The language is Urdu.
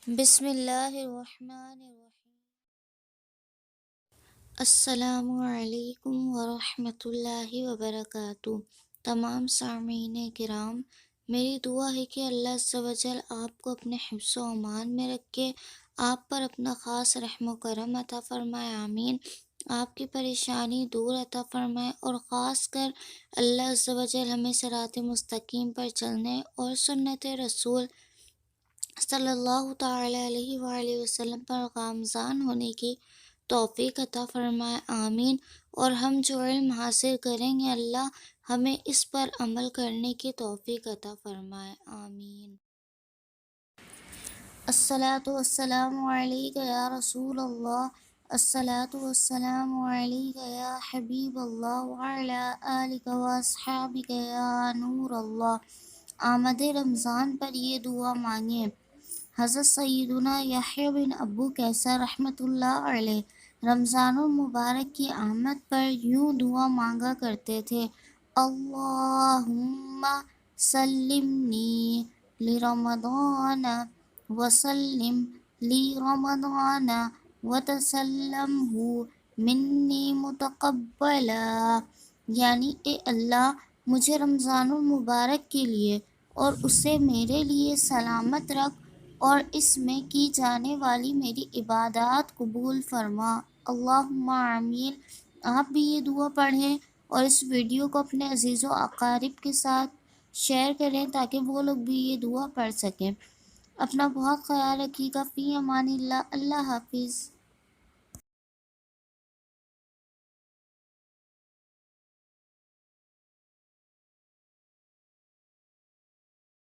بسم اللہ الرحمن الرحیم۔ السلام علیکم ورحمۃ اللہ وبرکاتہ۔ تمام سامعین کرام، میری دعا ہے کہ اللہ عز و جل آپ کو اپنے حفظ و امان میں رکھے، آپ پر اپنا خاص رحم و کرم عطا فرمائے، آمین۔ آپ کی پریشانی دور عطا فرمائے، اور خاص کر اللہ عز و جل ہمیں صراط مستقیم پر چلنے اور سنت رسول صلی اللہ تعالی علیہ وآلہ وسلم پر گامزن ہونے کی توفیق عطا فرمائے، آمین۔ اور ہم جو علم حاصل کریں گے، اللہ ہمیں اس پر عمل کرنے کی توفیق عطا فرمائے، آمین۔ الصلاۃ والسلام علیک یا رسول اللہ، الصلاۃ والسلام علیک یا حبیب اللہ، وعلی آلک واصحابک یا نور اللہ۔ آمد رمضان پر یہ دعا مانگیں۔ حضرت سیدنا یحییٰ بن ابو کیسر رحمۃ اللہ علیہ رمضان المبارک کی آمد پر یوں دعا مانگا کرتے تھے: اللہم سلمنی لرمضان وسلم لی رمضان وتسلمہ منی متقبلا، یعنی اے اللہ، مجھے رمضان المبارک کے لیے اور اسے میرے لیے سلامت رکھ، اور اس میں کی جانے والی میری عبادات قبول فرما، اللہم آمین۔ آپ بھی یہ دعا پڑھیں اور اس ویڈیو کو اپنے عزیز و اقارب کے ساتھ شیئر کریں تاکہ وہ لوگ بھی یہ دعا پڑھ سکیں۔ اپنا بہت خیال رکھیے گا، فی امان اللہ، اللہ حافظ۔